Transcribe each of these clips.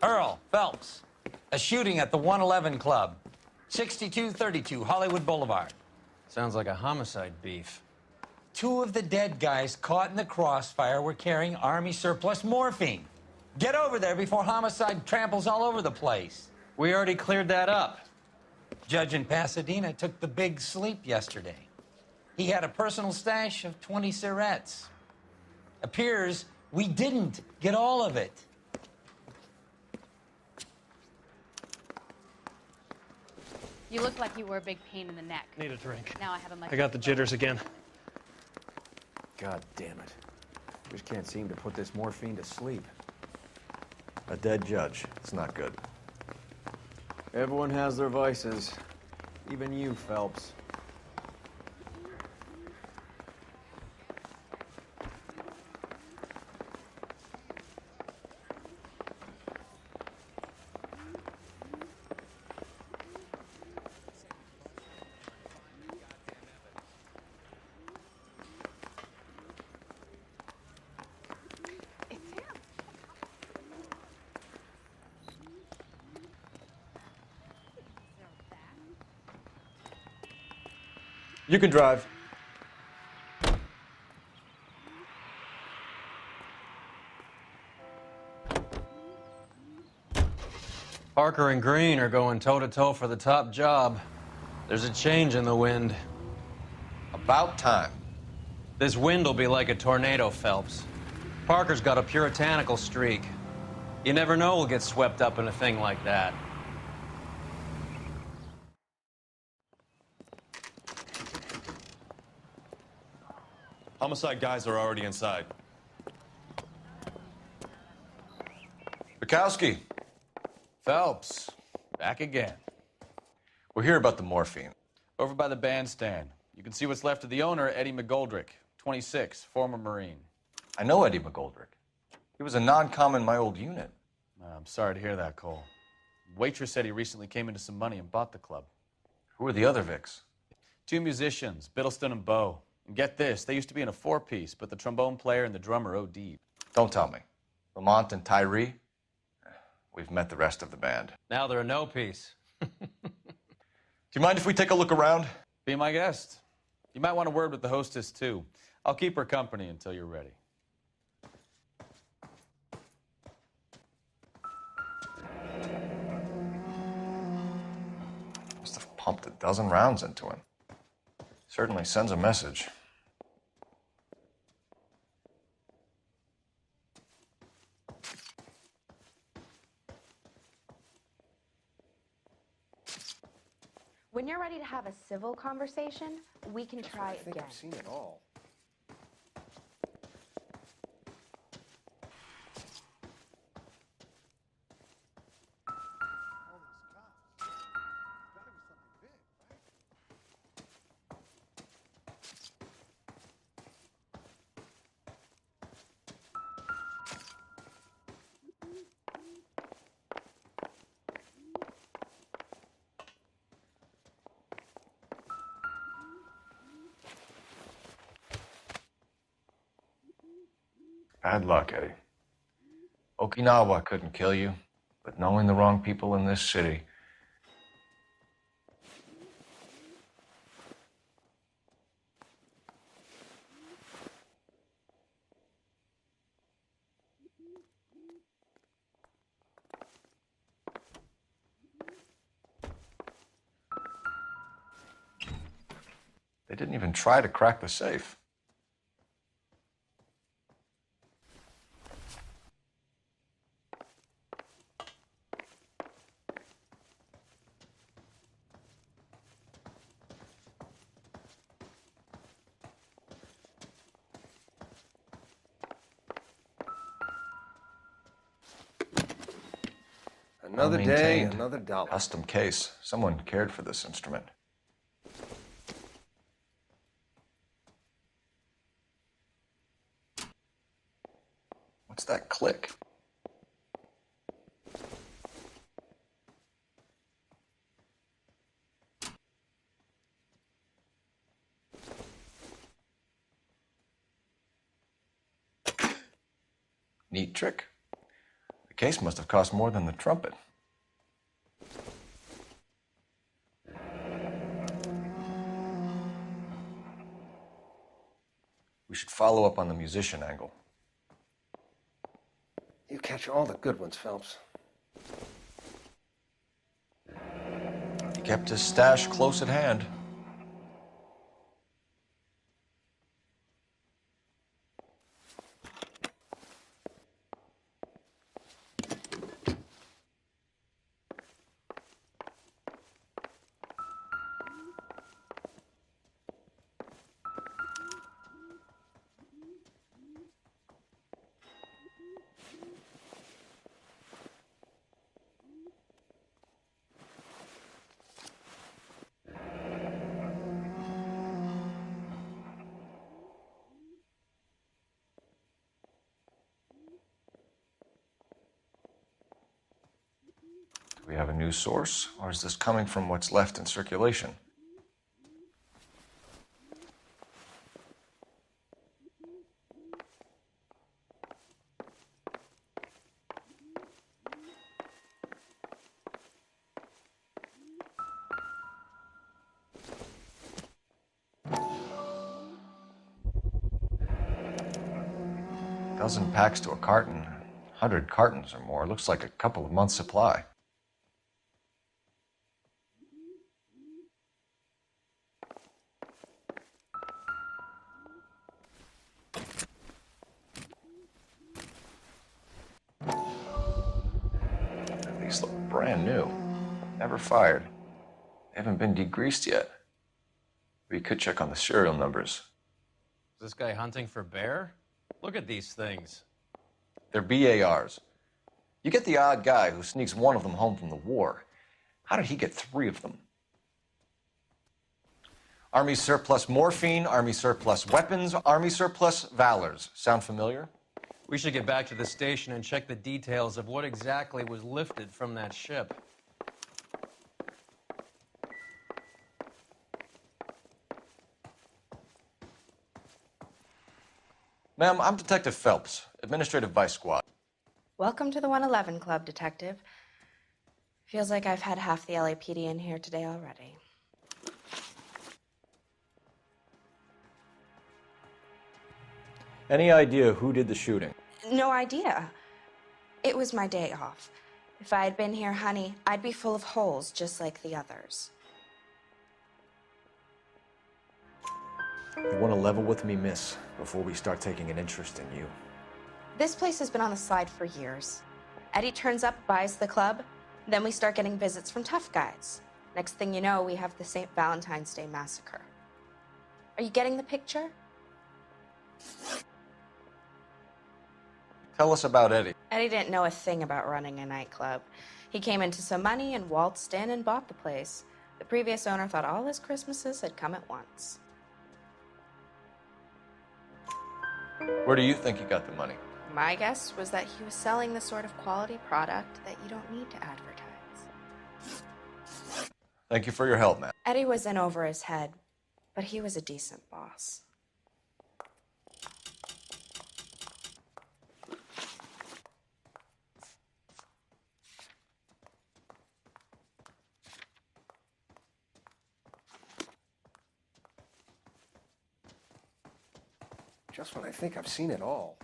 Earle, Phelps, a shooting at the 111 Club, 6232 Hollywood Boulevard. Sounds like a homicide beef. 2 of the dead guys caught in the crossfire were carrying Army surplus morphine. Get over there before homicide tramples all over the place. We already cleared that up. Judge in Pasadena took the big sleep yesterday. He had a personal stash of 20 cigarettes. Appears we didn't get all of it. You look like you were a big pain in the neck. Need a drink. Now I have a much. I got the jitters again. God damn it. Just can't seem to put this morphine to sleep. A dead judge. It's not good. Everyone has their vices. Even you, Phelps. You can drive. Parker and Green are going toe-to-toe for the top job. There's a change in the wind. About time. This wind will be like a tornado, Phelps. Parker's got a puritanical streak. You never know we'll get swept up in a thing like that. Homicide guys are already inside. Bukowski, Phelps, back again. we're here about the morphine. Over by the bandstand. You can see what's left of the owner, Eddie McGoldrick, 26, former Marine. I know Eddie McGoldrick. He was a non-com in my old unit. I'm sorry to hear that, Cole. Waitress said he recently came into some money and bought the club. Who are the other Vics? 2 musicians, Biddleston and Bowe. And get this, they used to be in a 4-piece, but the trombone player and the drummer OD'd. Don't tell me. Lamont and Tyree? We've met the rest of the band. Now they're a no-piece. Do you mind if we take a look around? Be my guest. You might want a word with the hostess, too. I'll keep her company until you're ready. Must have pumped a dozen rounds into him. Certainly sends a message. When you're ready to have a civil conversation, we can try I think again. I've seen it all. Bad luck, Eddie. Okinawa couldn't kill you, but knowing the wrong people in this city. They didn't even try to crack the safe. Another day, Well-maintained, another dollar. Custom case. Someone cared for this instrument. What's that click? Neat trick. The case must have cost more than the trumpet. We should follow up on the musician angle. You catch all the good ones, Phelps. He kept his stash close at hand. Do we have a new source, or is this coming from what's left in circulation? Dozen packs to a carton, 100 cartons or more. Looks like a couple of months' supply. These look brand new. Never fired. They haven't been degreased yet. We could check on the serial numbers. Is this guy hunting for bear? Look at these things. They're BARs. You get the odd guy who sneaks one of them home from the war. How did he get 3 of them? Army surplus morphine, Army surplus weapons, Army surplus valors. Sound familiar? We should get back to the station and check the details of what exactly was lifted from that ship. Ma'am, I'm Detective Phelps, Administrative Vice Squad. Welcome to the 111 Club, Detective. Feels like I've had half the LAPD in here today already. Any idea who did the shooting? No idea. It was my day off. If I had been here, honey, I'd be full of holes just like the others. You want to level with me, miss, before we start taking an interest in you? This place has been on the slide for years. Eddie turns up, buys the club, then we start getting visits from tough guys. Next thing you know, we have the St. Valentine's Day massacre. Are you getting the picture? Tell us about Eddie. Eddie didn't know a thing about running a nightclub. He came into some money and waltzed in and bought the place. The previous owner thought all his Christmases had come at once. Where do you think he got the money? My guess was that he was selling the sort of quality product that you don't need to advertise. Thank you for your help, ma'am. Eddie was in over his head, but he was a decent boss. Just when I think I've seen it all.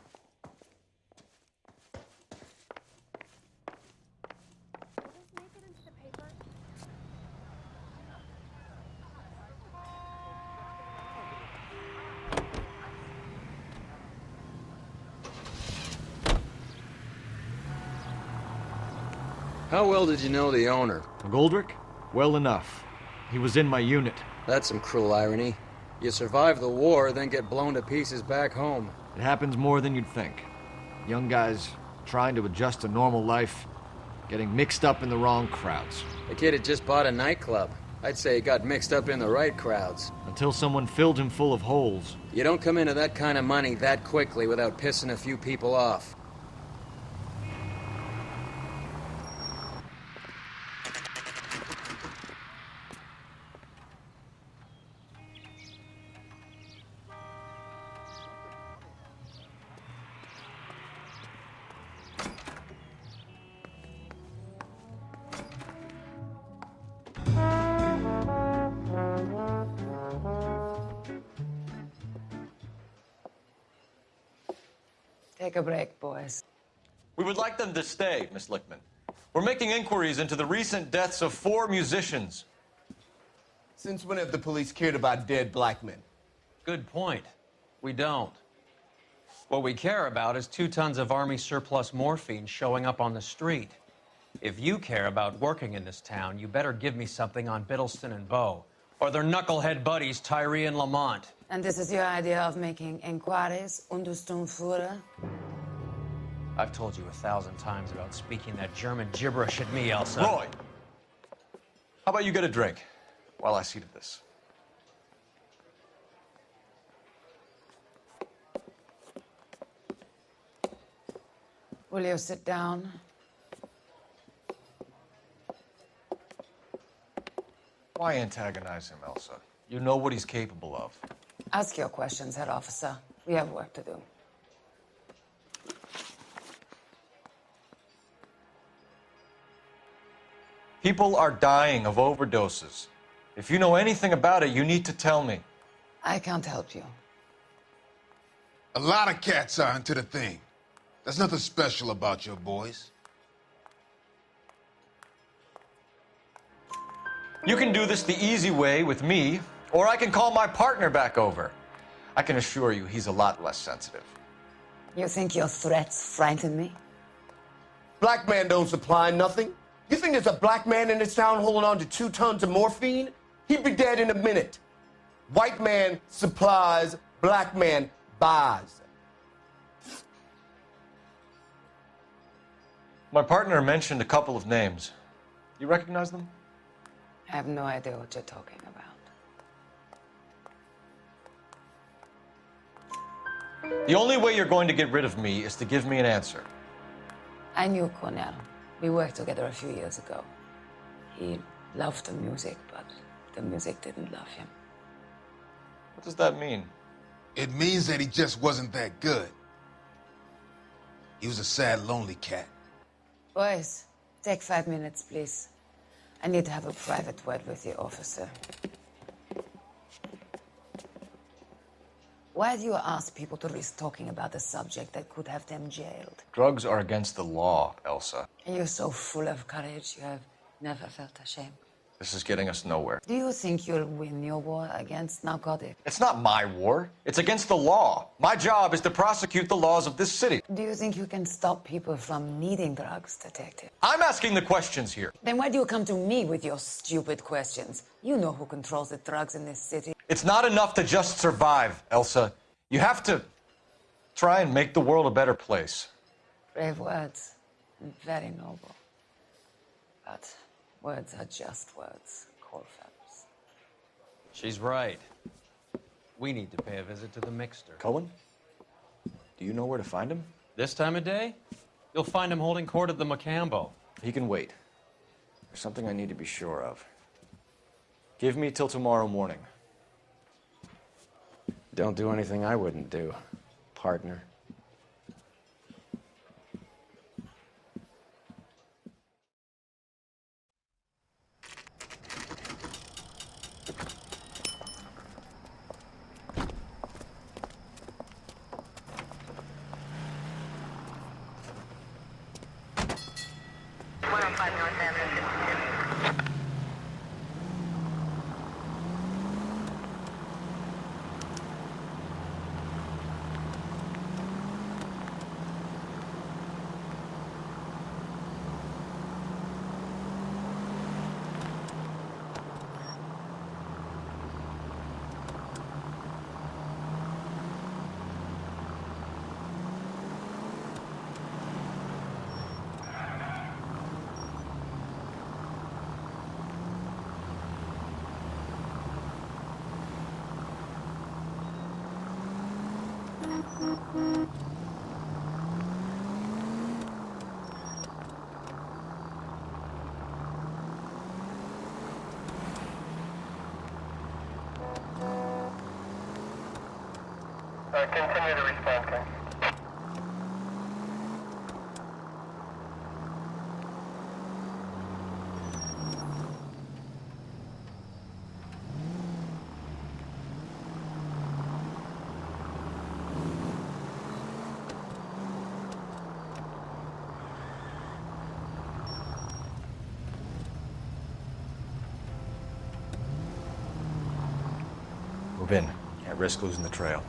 How well did you know the owner? Goldrick? Well enough. He was in my unit. That's some cruel irony. You survive the war, then get blown to pieces back home. It happens more than you'd think. Young guys trying to adjust to normal life, getting mixed up in the wrong crowds. The kid had just bought a nightclub. I'd say he got mixed up in the right crowds. Until someone filled him full of holes. You don't come into that kind of money that quickly without pissing a few people off. Take a break, boys. We would like them to stay, Miss Lickman. We're making inquiries into the recent deaths of 4 musicians. Since when have the police cared about dead black men? Good point. We don't. What we care about is 2 tons of Army surplus morphine showing up on the street. If you care about working in this town, you better give me something on Biddleston and Bow, or their knucklehead buddies, Tyree and Lamont. And this is your idea of making inquiries under Sturmführer? I've told you 1,000 times about speaking that German gibberish at me, Elsa. Roy! How about you get a drink while I see to this? Will you sit down? Why antagonize him, Elsa? You know what he's capable of. Ask your questions, Head Officer. We have work to do. People are dying of overdoses. If you know anything about it, you need to tell me. I can't help you. A lot of cats are into the thing. There's nothing special about your boys. You can do this the easy way with me, or I can call my partner back over. I can assure you he's a lot less sensitive. You think your threats frighten me? Black man don't supply nothing. You think there's a black man in this town holding on to 2 tons of morphine? He'd be dead in a minute. White man supplies, black man buys. My partner mentioned a couple of names. You recognize them? I have no idea what you're talking about. The only way you're going to get rid of me is to give me an answer. I knew Cornell. We worked together a few years ago. He loved the music, but the music didn't love him. What does that mean? It means that he just wasn't that good. He was a sad, lonely cat. Boys, take 5 minutes, please. I need to have a private word with the officer. Why do you ask people to risk talking about a subject that could have them jailed? Drugs are against the law, Elsa. And you're so full of courage, you have never felt ashamed. This is getting us nowhere. Do you think you'll win your war against narcotics? It's not my war. It's against the law. My job is to prosecute the laws of this city. Do you think you can stop people from needing drugs, Detective? I'm asking the questions here. Then why do you come to me with your stupid questions? You know who controls the drugs in this city. It's not enough to just survive, Elsa. You have to try and make the world a better place. Brave words, and very noble. But words are just words, Cole Phelps. She's right. We need to pay a visit to the mixer. Cohen? Do you know where to find him? This time of day? You'll find him holding court at the Macambo. He can wait. There's something I need to be sure of. Give me till tomorrow morning. Don't do anything I wouldn't do, partner. Continue to respond, King. Move in. Can't risk losing the trail.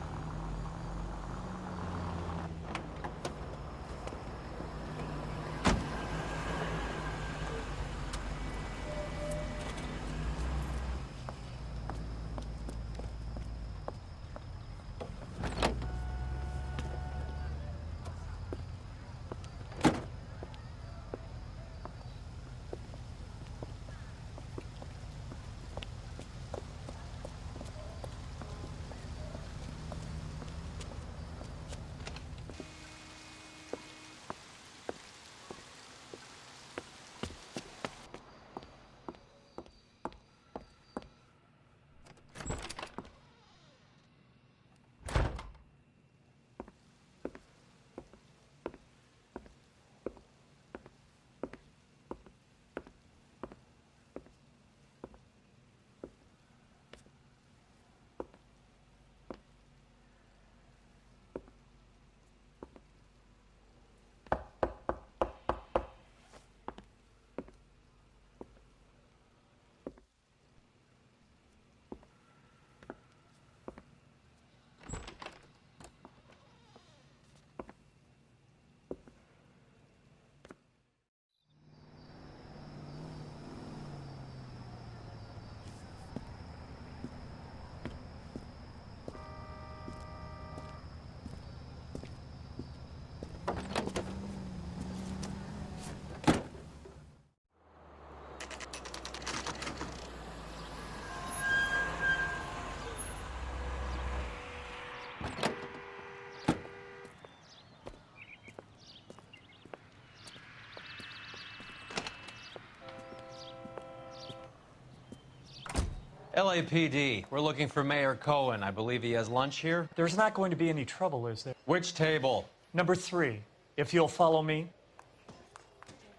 LAPD, we're looking for Mayor Cohen. I believe he has lunch here. There's not going to be any trouble, is there? Which table? Number 3, if you'll follow me.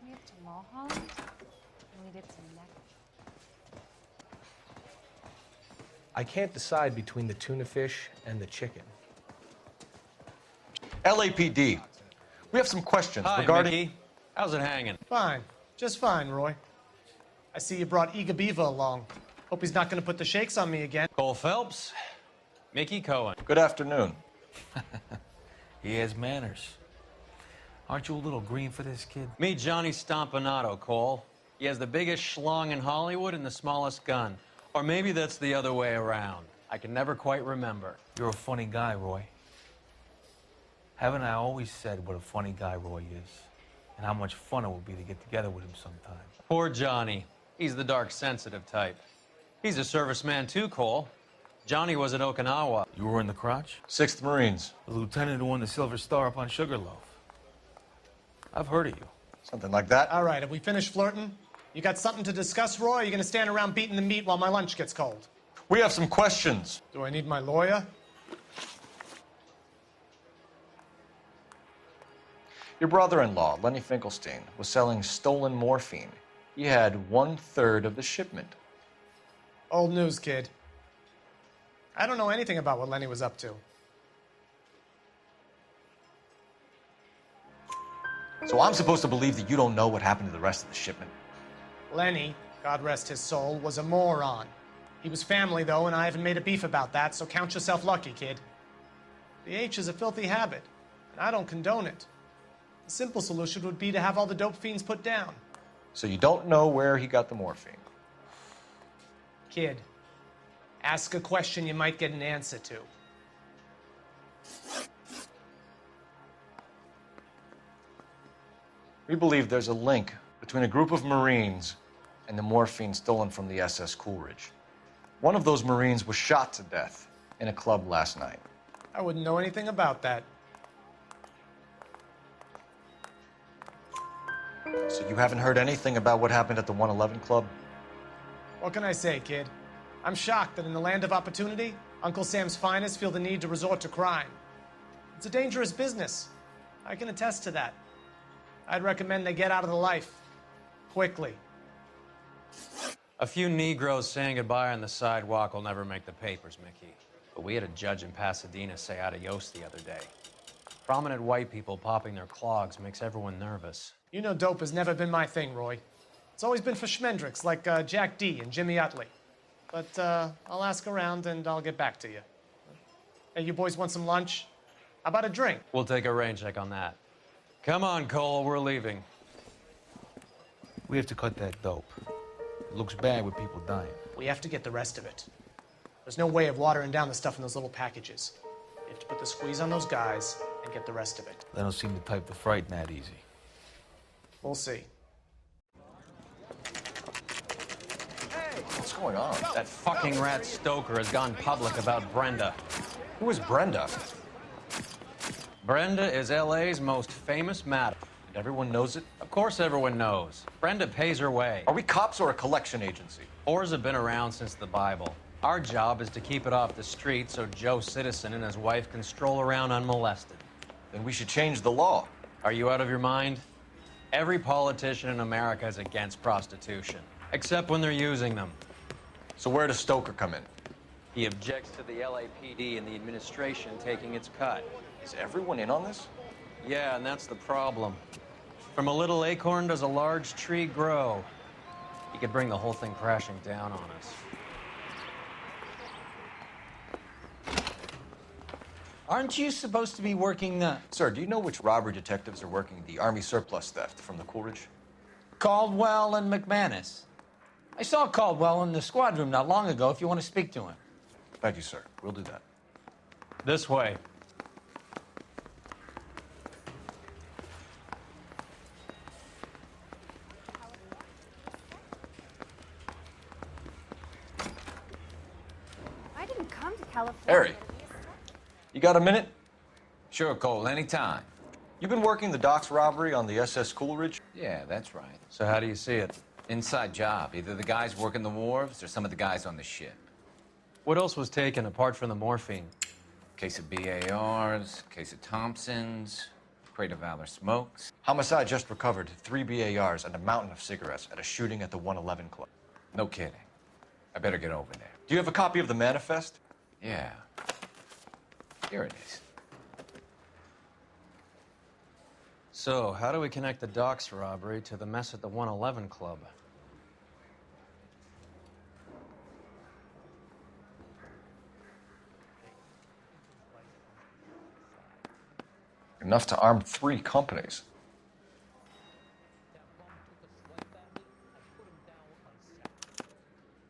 We have to Mulholland, and we did some neck. I can't decide between the tuna fish and the chicken. LAPD, we have some questions Hi, regarding... Mickey. How's it hanging? Fine. Just fine, Roy. I see you brought Eager Beaver along. Hope he's not going to put the shakes on me again. Cole Phelps, Mickey Cohen. Good afternoon. He has manners. Aren't you a little green for this kid? Meet Johnny Stompanato, Cole. He has the biggest schlong in Hollywood and the smallest gun. Or maybe that's the other way around. I can never quite remember. You're a funny guy, Roy. Haven't I always said what a funny guy Roy is? And how much fun it would be to get together with him sometime. Poor Johnny. He's the dark, sensitive type. He's a serviceman too, Cole. Johnny was at Okinawa. You were in the crotch? 6th Marines. The lieutenant who won the Silver Star up on Sugarloaf. I've heard of you. Something like that. All right, have we finished flirting? You got something to discuss, Roy? Or are you going to stand around beating the meat while my lunch gets cold? We have some questions. Do I need my lawyer? Your brother-in-law, Lenny Finkelstein, was selling stolen morphine. He had 1/3 of the shipment. Old news, kid. I don't know anything about what Lenny was up to. So I'm supposed to believe that you don't know what happened to the rest of the shipment? Lenny, God rest his soul, was a moron. He was family, though, and I haven't made a beef about that, so count yourself lucky, kid. The H is a filthy habit, and I don't condone it. The simple solution would be to have all the dope fiends put down. So you don't know where he got the morphine? Kid, ask a question you might get an answer to. We believe there's a link between a group of Marines and the morphine stolen from the SS Coolidge. One of those Marines was shot to death in a club last night. I wouldn't know anything about that. So you haven't heard anything about what happened at the 111 Club? What can I say, kid? I'm shocked that in the land of opportunity, Uncle Sam's finest feel the need to resort to crime. It's a dangerous business. I can attest to that. I'd recommend they get out of the life. Quickly. A few Negroes saying goodbye on the sidewalk will never make the papers, Mickey. But we had a judge in Pasadena say adios the other day. Prominent white people popping their clogs makes everyone nervous. You know dope has never been my thing, Roy. It's always been for schmendricks like Jack D. and Jimmy Utley. But I'll ask around and I'll get back to you. Hey, you boys want some lunch? How about a drink? We'll take a rain check on that. Come on, Cole, we're leaving. We have to cut that dope. It looks bad with people dying. We have to get the rest of it. There's no way of watering down the stuff in those little packages. We have to put the squeeze on those guys and get the rest of it. They don't seem the type to frighten that easy. We'll see. What's going on? That fucking rat Stoker has gone public about Brenda. Who is Brenda? Brenda is LA's most famous madam. And everyone knows it? Of course everyone knows. Brenda pays her way. Are we cops or a collection agency? Whores have been around since the Bible. Our job is to keep it off the street so Joe Citizen and his wife can stroll around unmolested. Then we should change the law. Are you out of your mind? Every politician in America is against prostitution, except when they're using them. So where does Stoker come in? He objects to the LAPD and the administration taking its cut. Is everyone in on this? Yeah, and that's the problem. From a little acorn does a large tree grow. He could bring the whole thing crashing down on us. Aren't you supposed to be working the... Sir, do you know which robbery detectives are working the Army surplus theft from the Coolidge? Caldwell and McManus. I saw Caldwell in the squad room not long ago if you want to speak to him. Thank you, sir. We'll do that. This way. I didn't come to California. Harry, you got a minute? Sure, Cole, anytime. You've been working the docks robbery on the SS Coolidge? Yeah, that's right. So how do you see it? Inside job. Either the guys working the wharves or some of the guys on the ship. What else was taken apart from the morphine? Case of BARs, case of Thompsons, crate of Valor smokes. Homicide just recovered 3 BARs and a mountain of cigarettes at a shooting at the 111 Club. No kidding. I better get over there. Do you have a copy of the manifest? Yeah. Here it is. So, how do we connect the docks robbery to the mess at the 111 Club? Enough to arm 3 companies.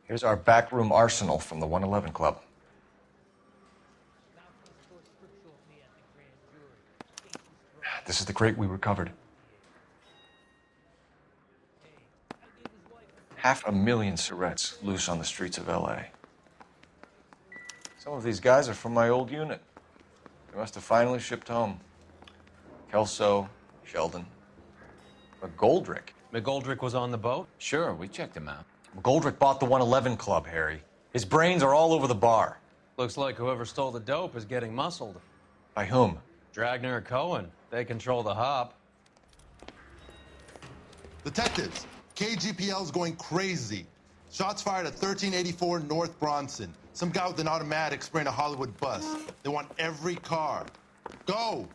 Here's our backroom arsenal from the 111 Club. This is the crate we recovered. 500,000 cigarettes loose on the streets of LA. Some of these guys are from my old unit. They must have finally shipped home. Kelso, Sheldon, McGoldrick. McGoldrick was on the boat? Sure, we checked him out. McGoldrick bought the 111 Club, Harry. His brains are all over the bar. Looks like whoever stole the dope is getting muscled. By whom? Dragner or Cohen. They control the hop. Detectives, KGPL's going crazy. Shots fired at 1384 North Bronson. Some guy with an automatic spraying a Hollywood bus. They want every car. Go!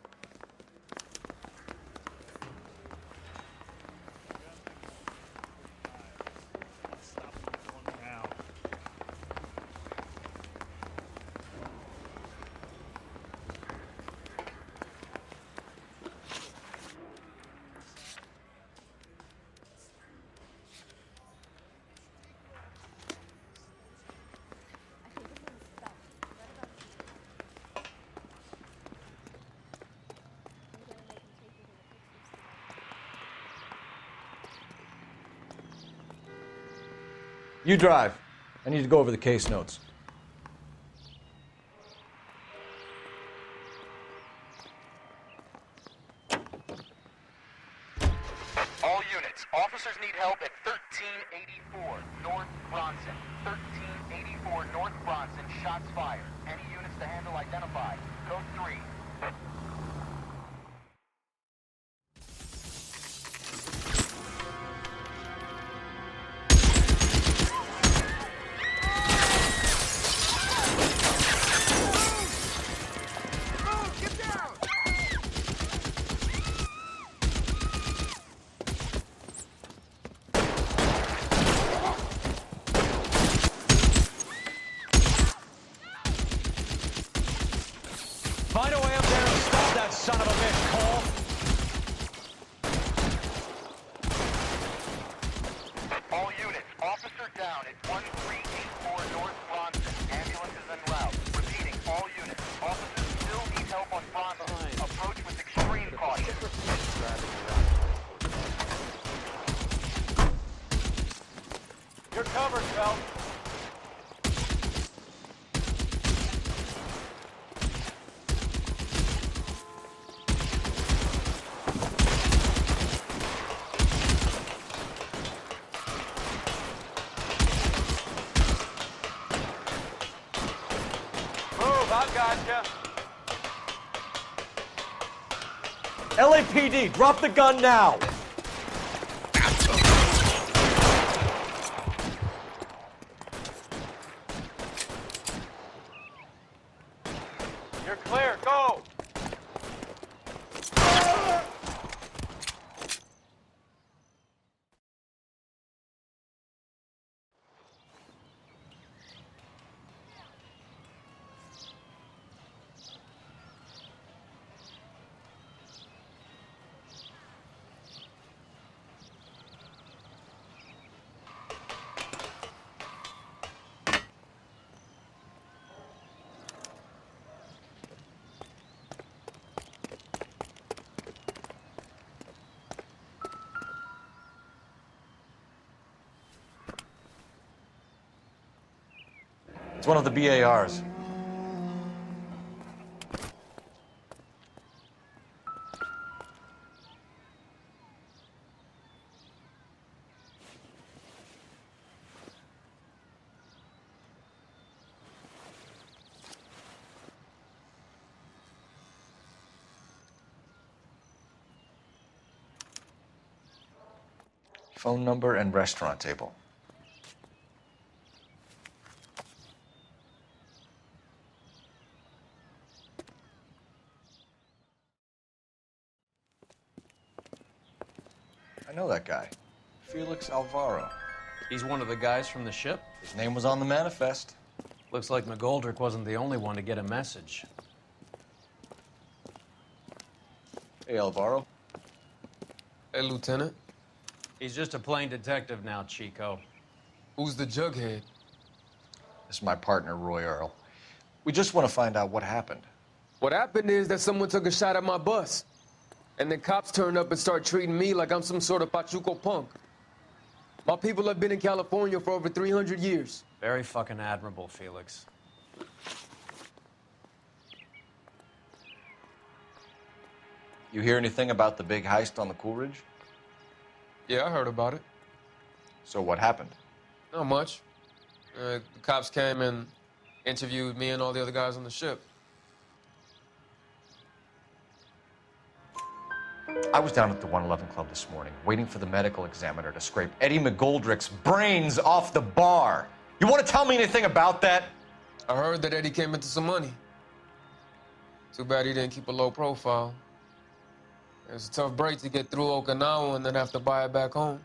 You drive. I need to go over the case notes. All units, officers need help at 1384 North Bronson. 1384 North Bronson, shots fired. Any units to handle identify. Code 3. You're covered, Phelps. Move, I gotcha. LAPD, drop the gun now! You're clear, go! It's one of the BARs. Phone number and restaurant table. I know that guy. Felix Alvaro. He's one of the guys from the ship? His name was on the manifest. Looks like McGoldrick wasn't the only one to get a message. Hey, Alvaro. Hey, Lieutenant. He's just a plain detective now, Chico. Who's the jughead? This is my partner, Roy Earle. We just want to find out what happened. What happened is that someone took a shot at my bus. And then cops turned up and start treating me like I'm some sort of Pachuco punk. My people have been in California for over 300 years. Very fucking admirable, Felix. You hear anything about the big heist on the Coolidge? Yeah, I heard about it. So what happened? Not much. The cops came and interviewed me and all the other guys on the ship. I was down at the 111 Club this morning, waiting for the medical examiner to scrape Eddie McGoldrick's brains off the bar. You want to tell me anything about that? I heard that Eddie came into some money. Too bad he didn't keep a low profile. It was a tough break to get through Okinawa and then have to buy it back home.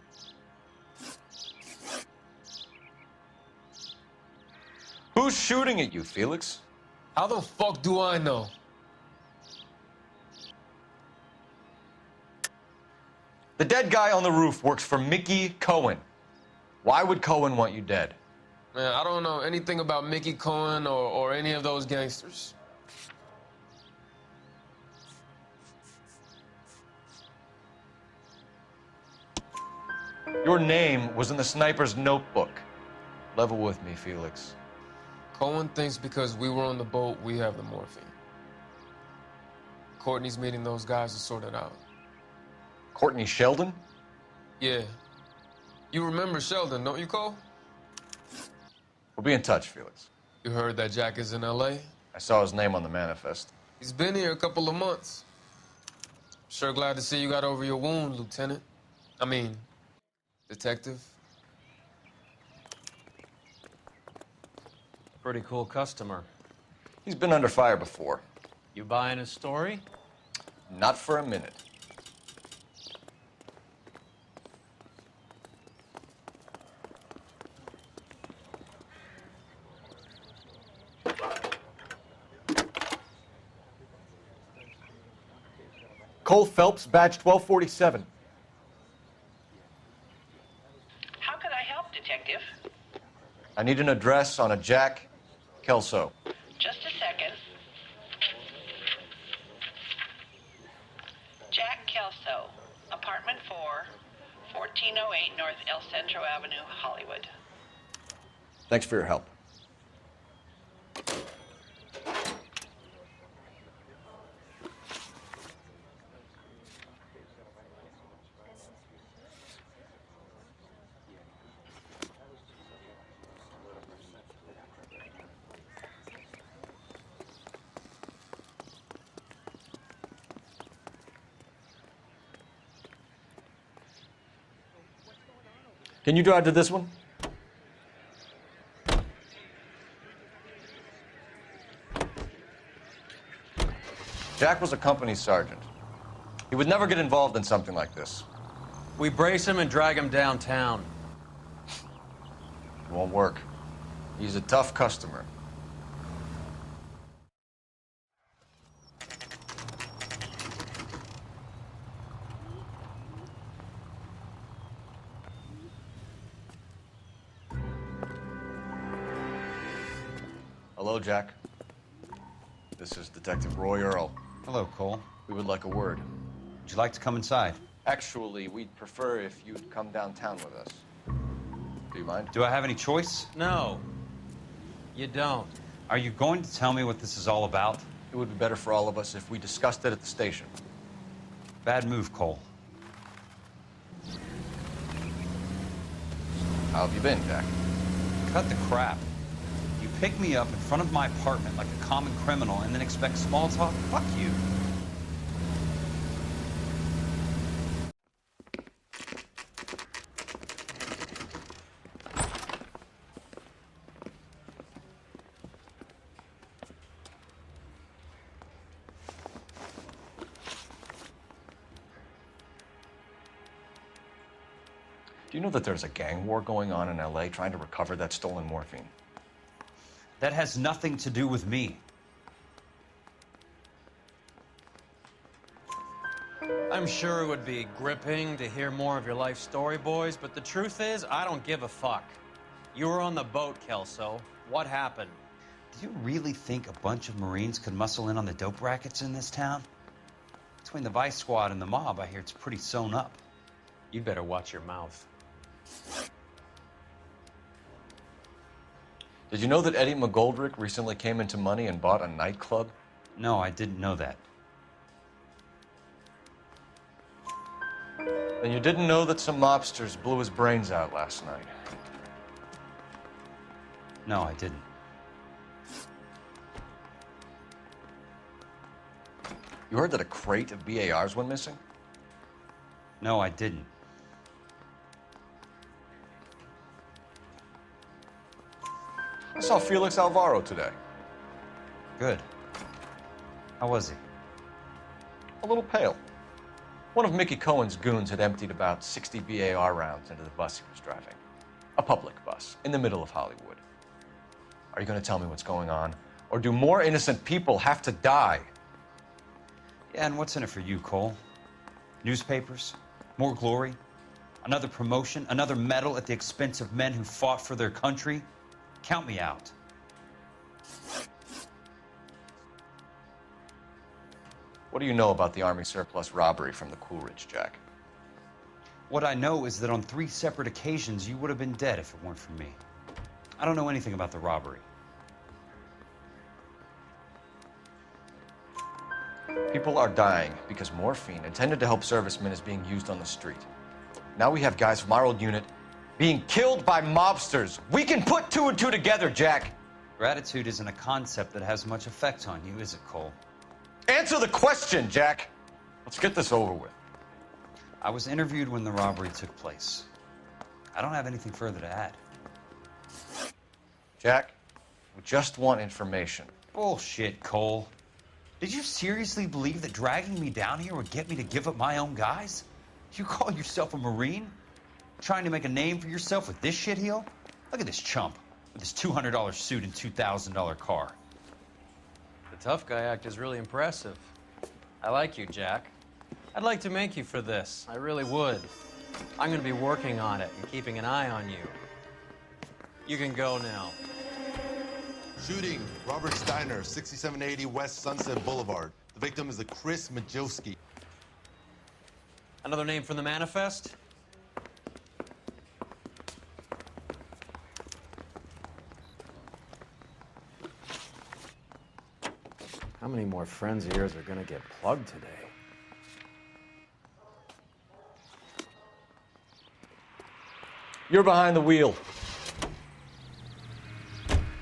Who's shooting at you, Felix? How the fuck do I know? The dead guy on the roof works for Mickey Cohen. Why would Cohen want you dead? Man, I don't know anything about Mickey Cohen or any of those gangsters. Your name was in the sniper's notebook. Level with me, Felix. Cohen thinks because we were on the boat, we have the morphine. Courtney's meeting those guys to sort it out. Courtney Sheldon? Yeah. You remember Sheldon, don't you, Cole? We'll be in touch, Felix. You heard that Jack is in L.A.? I saw his name on the manifest. He's been here a couple of months. Sure glad to see you got over your wound, Lieutenant. I mean, Detective. Pretty cool customer. He's been under fire before. You buying his story? Not for a minute. Cole Phelps, badge 1247. How can I help, Detective? I need an address on a Jack Kelso. Just a second. Jack Kelso, apartment 4, 1408 North El Centro Avenue, Hollywood. Thanks for your help. Can you drive to this one? Jack was a company sergeant. He would never get involved in something like this. We brace him and drag him downtown. It won't work. He's a tough customer. Hello, Jack. This is Detective Roy Earle. Hello, Cole. We would like a word. Would you like to come inside? Actually, we'd prefer if you'd come downtown with us. Do you mind? Do I have any choice? No, you don't. Are you going to tell me what this is all about? It would be better for all of us if we discussed it at the station. Bad move, Cole. How have you been, Jack? Cut the crap. You pick me up in front of my apartment like a common criminal and then expect small talk? Fuck you. Do you know that there's a gang war going on in LA trying to recover that stolen morphine? That has nothing to do with me. I'm sure it would be gripping to hear more of your life story, boys, but the truth is, I don't give a fuck. You were on the boat, Kelso. What happened? Do you really think a bunch of Marines could muscle in on the dope rackets in this town? Between the Vice Squad and the mob, I hear it's pretty sewn up. You better watch your mouth. Did you know that Eddie McGoldrick recently came into money and bought a nightclub? No, I didn't know that. Then you didn't know that some mobsters blew his brains out last night? No, I didn't. You heard that a crate of BARs went missing? No, I didn't. I saw Felix Alvaro today. Good. How was he? A little pale. One of Mickey Cohen's goons had emptied about 60 BAR rounds into the bus he was driving. A public bus, in the middle of Hollywood. Are you going to tell me what's going on? Or do more innocent people have to die? Yeah, and what's in it for you, Cole? Newspapers? More glory? Another promotion? Another medal at the expense of men who fought for their country? Count me out. What do you know about the Army surplus robbery from the Coolidge, Jack? What I know is that on 3 separate occasions, you would have been dead if it weren't for me. I don't know anything about the robbery. People are dying because morphine intended to help servicemen is being used on the street. Now we have guys from our old unit being killed by mobsters. We can put 2 and 2 together, Jack. Gratitude isn't a concept that has much effect on you, is it, Cole? Answer the question, Jack. Let's get this over with. I was interviewed when the robbery took place. I don't have anything further to add. Jack, we just want information. Bullshit, Cole. Did you seriously believe that dragging me down here would get me to give up my own guys? You call yourself a Marine? Trying to make a name for yourself with this shitheel? Look at this chump with his $200 suit and $2,000 car. The tough guy act is really impressive. I like you, Jack. I'd like to make you for this. I really would. I'm going to be working on it and keeping an eye on you. You can go now. Shooting, Robert Steiner, 6780 West Sunset Boulevard. The victim is a Chris Majowski. Another name from the manifest? How many more friends of yours are gonna get plugged today? You're behind the wheel.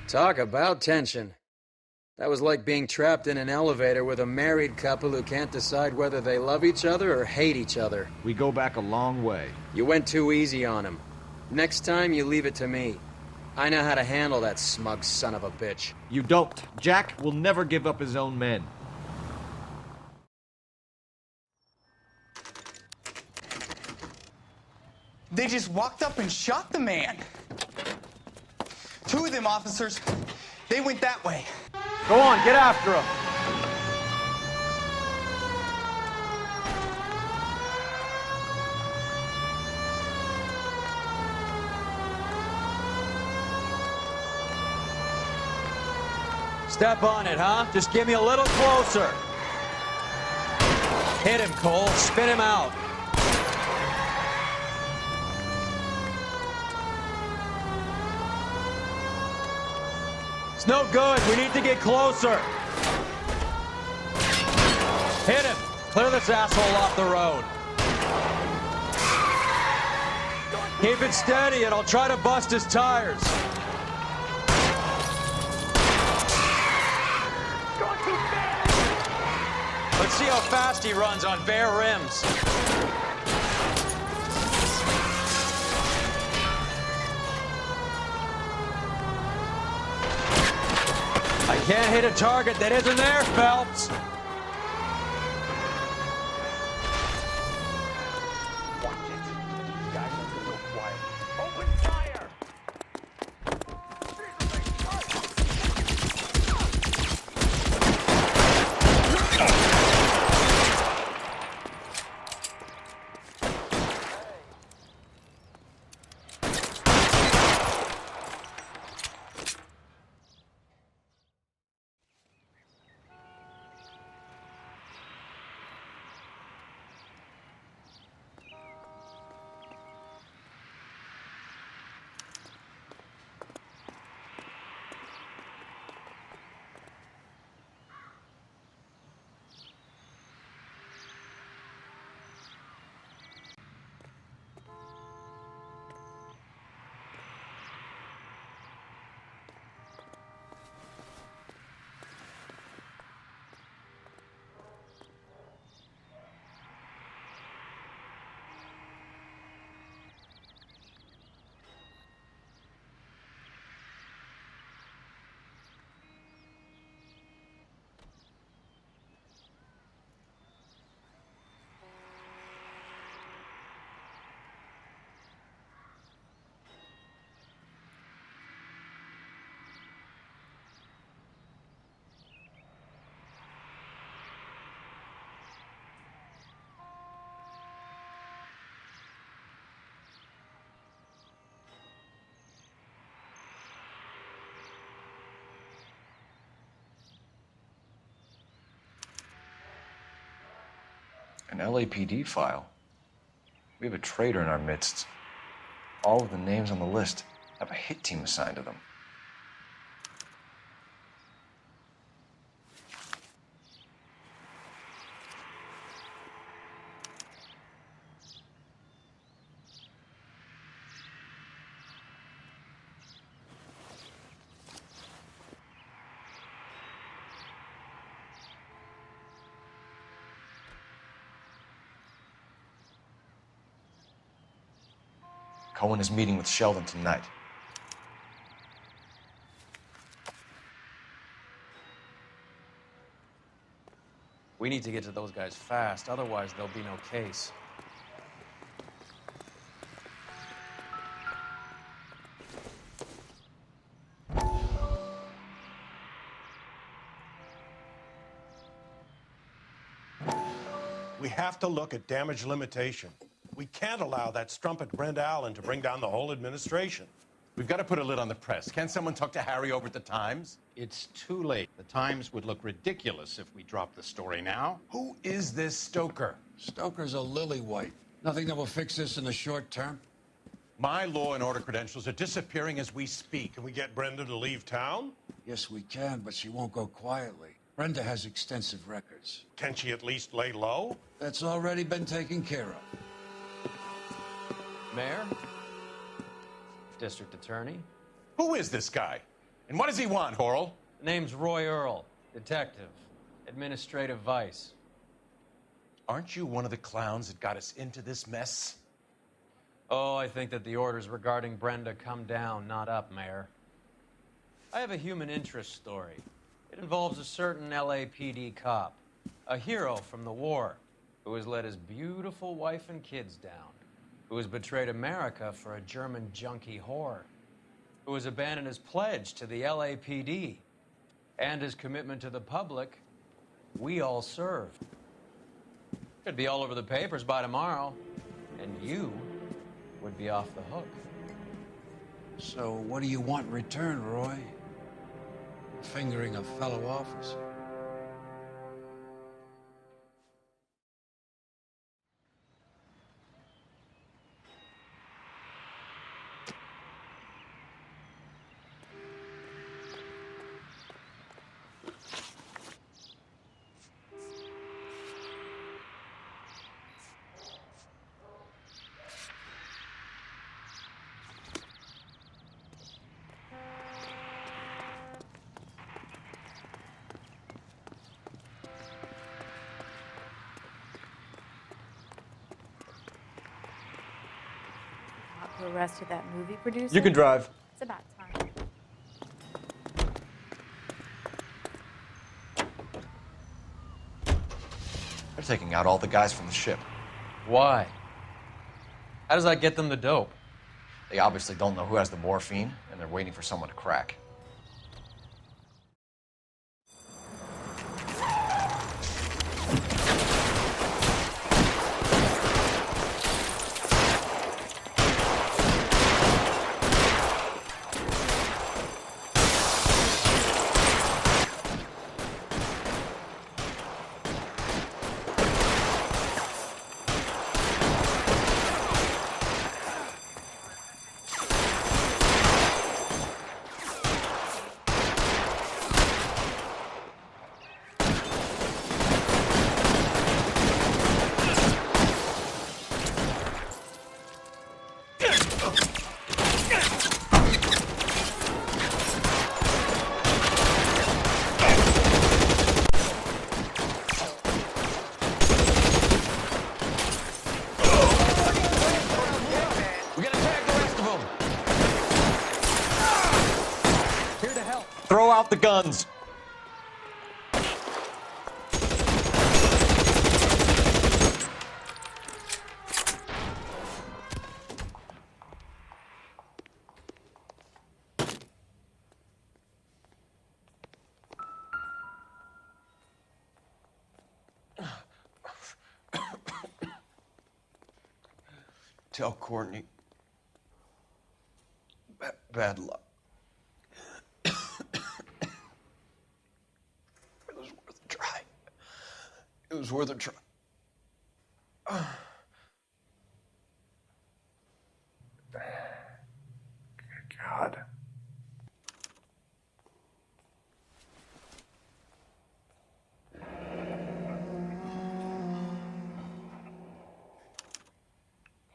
Talk about tension. That was like being trapped in an elevator with a married couple who can't decide whether they love each other or hate each other. We go back a long way. You went too easy on him. Next time, you leave it to me. I know how to handle that smug son of a bitch. You don't. Jack will never give up his own men. They just walked up and shot the man. Two of them officers, they went that way. Go on, get after him. Step on it, huh? Just give me a little closer. Hit him, Cole. Spin him out. It's no good. We need to get closer. Hit him. Clear this asshole off the road. Keep it steady and I'll try to bust his tires. Let's see how fast he runs on bare rims. I can't hit a target that isn't there, Phelps. Watch it. You guys have to go quiet. Open fire! An LAPD file. We have a traitor in our midst. All of the names on the list have a hit team assigned to them. Cohen is meeting with Sheldon tonight. We need to get to those guys fast, otherwise there'll be no case. We have to look at damage limitation. We can't allow that strumpet Brent Allen to bring down the whole administration. We've got to put a lid on the press. Can't someone talk to Harry over at the Times? It's too late. The Times would look ridiculous if we dropped the story now. Who is this Stoker? Stoker's a lily-white. Nothing that will fix this in the short term. My law and order credentials are disappearing as we speak. Can we get Brenda to leave town? Yes, we can, but she won't go quietly. Brenda has extensive records. Can she at least lay low? That's already been taken care of. Mayor? District Attorney? Who is this guy? And what does he want, Horrell? The name's Roy Earle, detective, administrative vice. Aren't you one of the clowns that got us into this mess? Oh, I think that the orders regarding Brenda come down, not up, Mayor. I have a human interest story. It involves a certain LAPD cop, a hero from the war, who has let his beautiful wife and kids down, who has betrayed America for a German junkie whore, who has abandoned his pledge to the LAPD and his commitment to the public we all served. Could be all over the papers by tomorrow, and you would be off the hook. So what do you want in return, Roy? Fingering a fellow officer. Who arrested that movie producer? You can drive. It's about time. They're taking out all the guys from the ship. Why? How does that get them the dope? They obviously don't know who has the morphine, and they're waiting for someone to crack. Throw out the guns. Tell Courtney. Bad luck. It was worth a try. It was worth a try. God.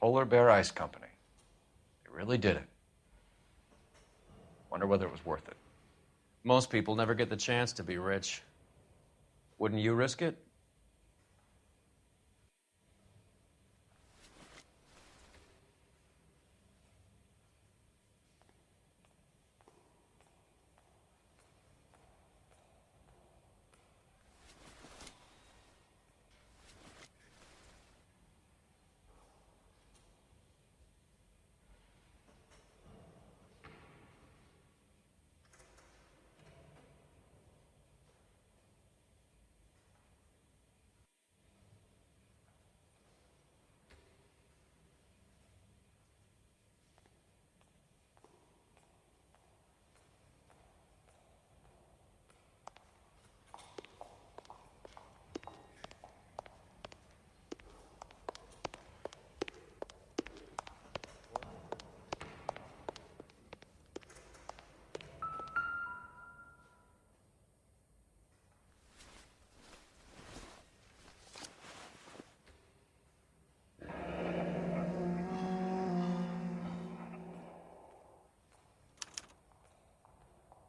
Polar Bear Ice Company. They really did it. Wonder whether it was worth it. Most people never get the chance to be rich. Wouldn't you risk it?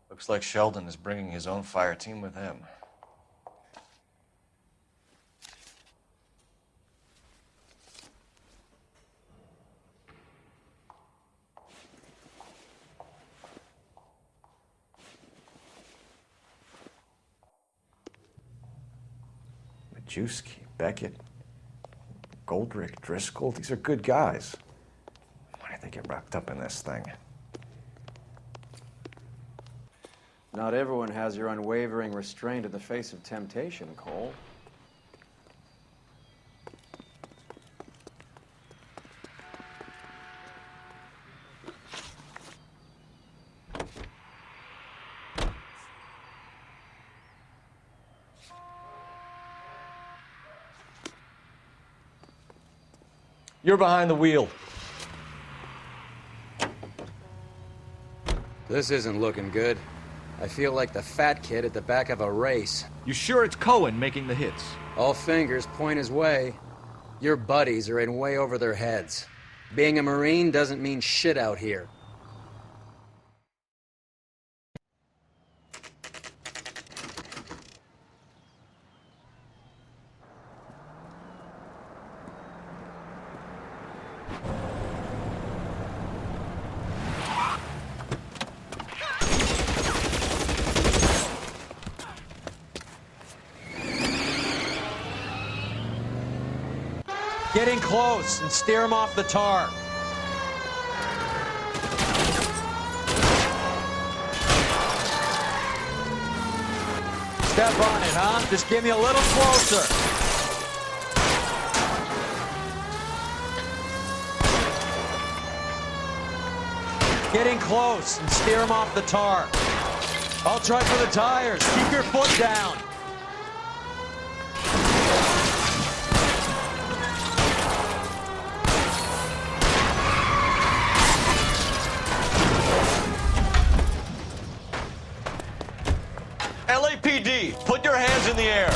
Looks like Sheldon is bringing his own fire team with him. Majewski, Beckett, Goldrick, Driscoll, these are good guys. Why did they get wrapped up in this thing? Not everyone has your unwavering restraint in the face of temptation, Cole. You're behind the wheel. This isn't looking good. I feel like the fat kid at the back of a race. You sure it's Cohen making the hits? All fingers point his way. Your buddies are in way over their heads. Being a Marine doesn't mean shit out here. Get in close and steer him off the tar. Step on it, huh? Just give me a little closer. Get in close and steer him off the tar. I'll try for the tires. Keep your foot down. LAPD, put your hands in the air.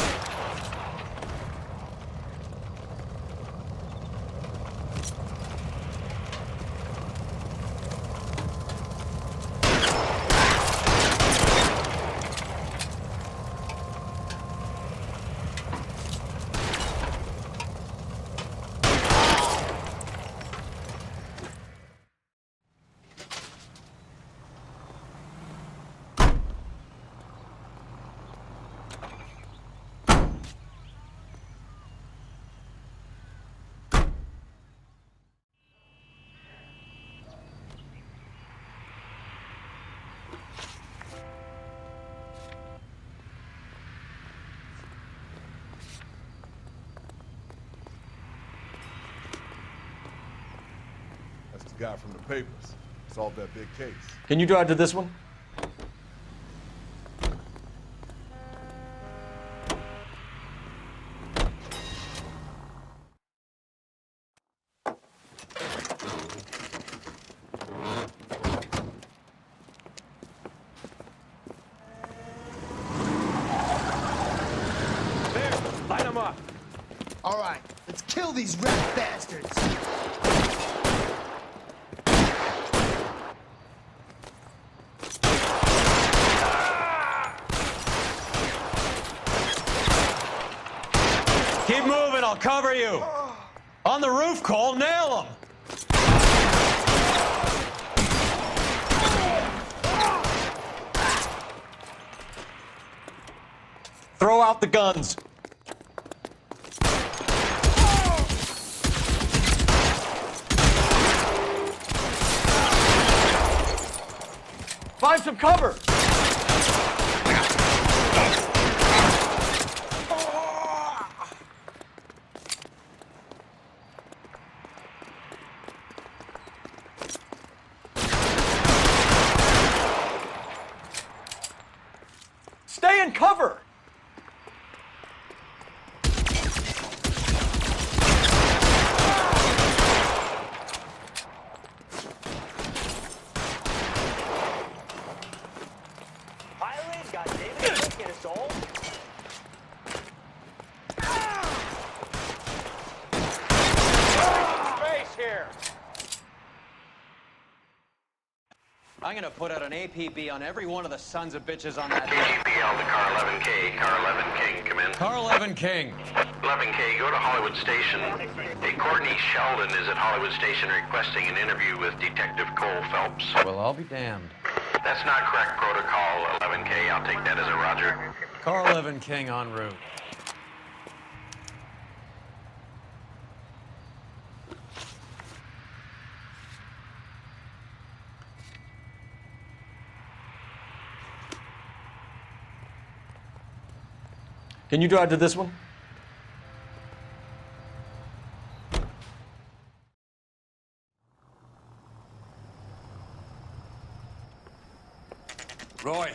That's the guy from the papers. Solved that big case. Can you drive to this one? Line them up. All right, let's kill these rat bastards. Keep moving, I'll cover you. On the roof, Cole, nail him. Throw out the guns. Find some cover. Stay in cover. Pile I'm gonna put out an APB on every one of the sons of bitches on that. KGPL to car 11K. Car 11 King, come in. Car 11 King. 11K, go to Hollywood Station. Hey, Courtney Sheldon is at Hollywood Station requesting an interview with Detective Cole Phelps. Well, I'll be damned. That's not correct protocol, 11K. I'll take that as a roger. Car 11 King en route. Can you drive to this one? Roy,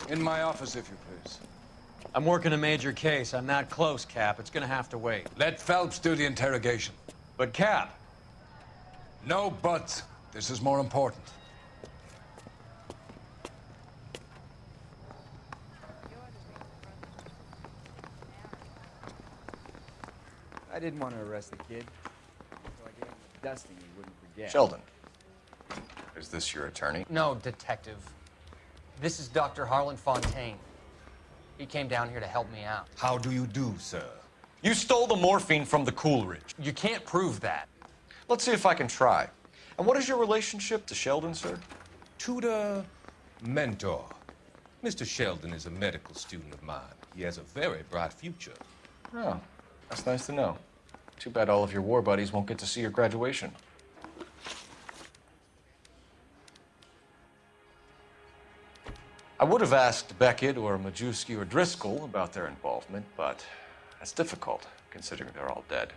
in my office, if you please. I'm working a major case. I'm not close, Cap. It's gonna have to wait. Let Phelps do the interrogation. But, Cap. No buts. This is more important. I didn't want to arrest the kid, so I gave him a dusting he wouldn't forget. Sheldon, is this your attorney? No, Detective. This is Dr. Harlan Fontaine. He came down here to help me out. How do you do, sir? You stole the morphine from the Coolidge. You can't prove that. Let's see if I can try. And what is your relationship to Sheldon, sir? Tutor, mentor. Mr. Sheldon is a medical student of mine. He has a very bright future. Oh, that's nice to know. Too bad all of your war buddies won't get to see your graduation. I would have asked Beckett or Majewski or Driscoll about their involvement, but that's difficult, considering they're all dead.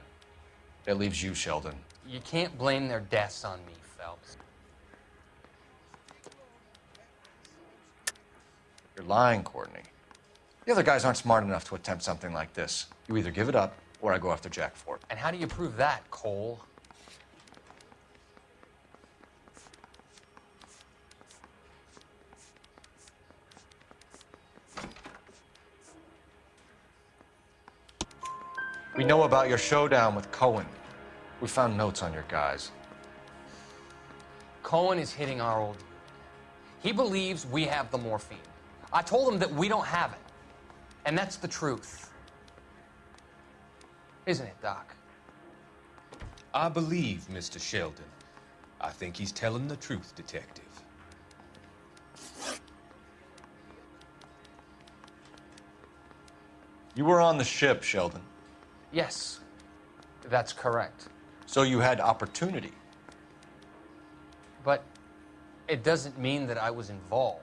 That leaves you, Sheldon. You can't blame their deaths on me, Phelps. You're lying, Courtney. The other guys aren't smart enough to attempt something like this. You either give it up, or I go after Jack for it. And how do you prove that, Cole? We know about your showdown with Cohen. We found notes on your guys. Cohen is hitting our old dude. He believes we have the morphine. I told him that we don't have it. And that's the truth. Isn't it, Doc? I believe Mr. Sheldon. I think he's telling the truth, Detective. You were on the ship, Sheldon. Yes, that's correct. So you had opportunity. But it doesn't mean that I was involved.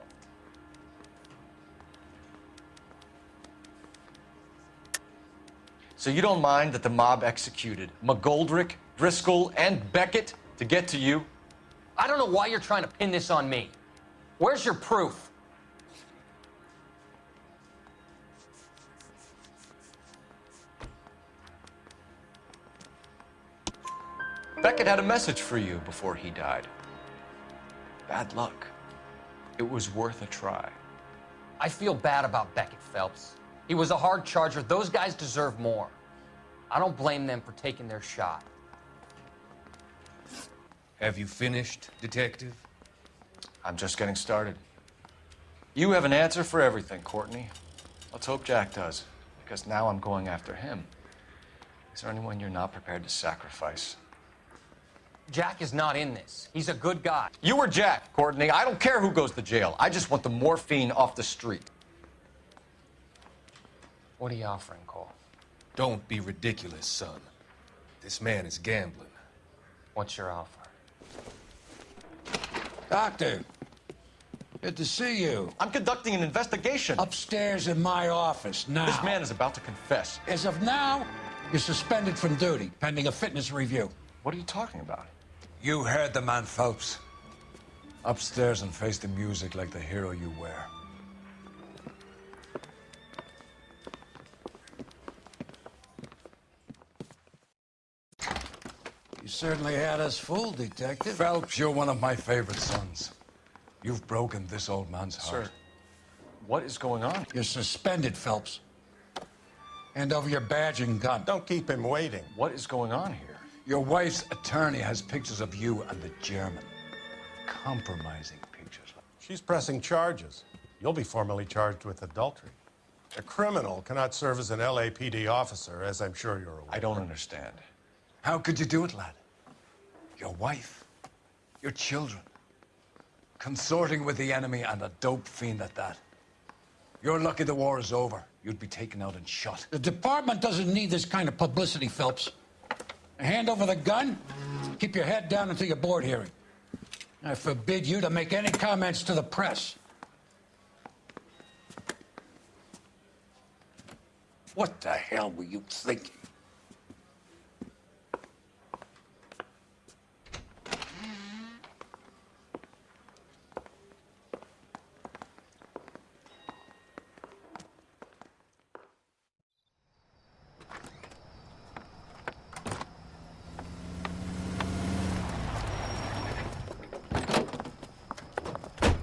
So you don't mind that the mob executed McGoldrick, Driscoll, and Beckett to get to you? I don't know why you're trying to pin this on me. Where's your proof? Beckett had a message for you before he died. Bad luck. It was worth a try. I feel bad about Beckett, Phelps. He was a hard charger. Those guys deserve more. I don't blame them for taking their shot. Have you finished, Detective? I'm just getting started. You have an answer for everything, Courtney. Let's hope Jack does, because now I'm going after him. Is there anyone you're not prepared to sacrifice? Jack is not in this. He's a good guy. You or Jack, Courtney. I don't care who goes to jail. I just want the morphine off the street. What are you offering, Cole? Don't be ridiculous, son. This man is gambling. What's your offer? Doctor, good to see you. I'm conducting an investigation. Upstairs in my office, now. This man is about to confess. As of now, you're suspended from duty, pending a fitness review. What are you talking about? You heard the man, Phelps. Upstairs and face the music like the hero you were. You certainly had us fooled, Detective. Phelps, you're one of my favorite sons. You've broken this old man's heart. Sir, what is going on? You're suspended, Phelps. Hand over your badge and gun. Don't keep him waiting. What is going on here? Your wife's attorney has pictures of you and the German. compromising pictures. She's pressing charges. You'll be formally charged with adultery. A criminal cannot serve as an LAPD officer, as I'm sure you're aware. I don't understand. How could you do it, lad? Your wife, your children, consorting with the enemy and a dope fiend at that. You're lucky the war is over. You'd be taken out and shot. The department doesn't need this kind of publicity, Phelps. Hand over the gun, keep your head down until your board hearing. I forbid you to make any comments to the press. What the hell were you thinking?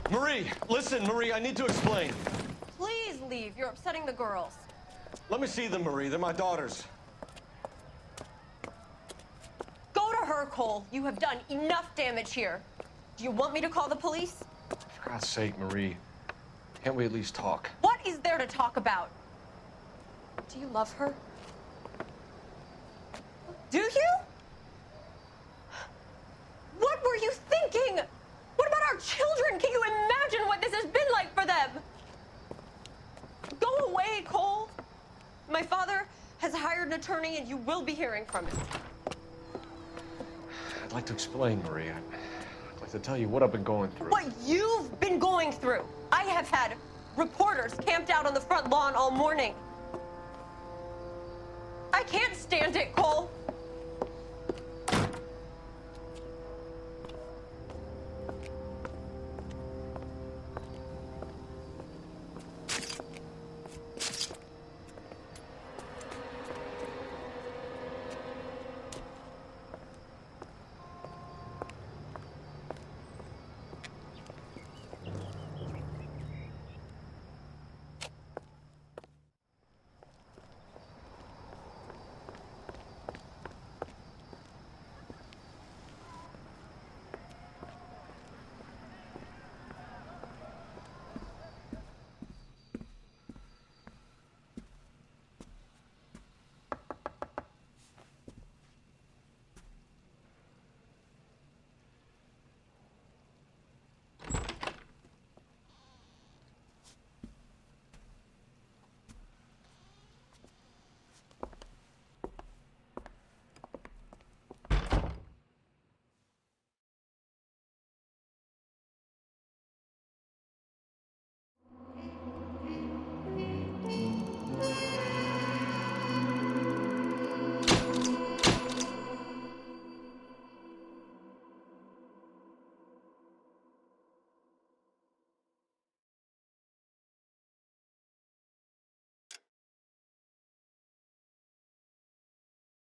Marie, listen, Marie, I need to explain. Please leave. You're upsetting the girls. Let me see them, Marie. They're my daughters. Go to her, Cole. You have done enough damage here. Do you want me to call the police? For God's sake, Marie, can't we at least talk? What is there to talk about? Do you love her? Do you? What were you thinking? What about our children? Can you imagine what this has been like for them? Go away, Cole. My father has hired an attorney, and you will be hearing from him. I'd like to explain, Marie. I'd like to tell you what I've been going through. What you've been going through. I have had reporters camped out on the front lawn all morning. I can't stand it, Cole.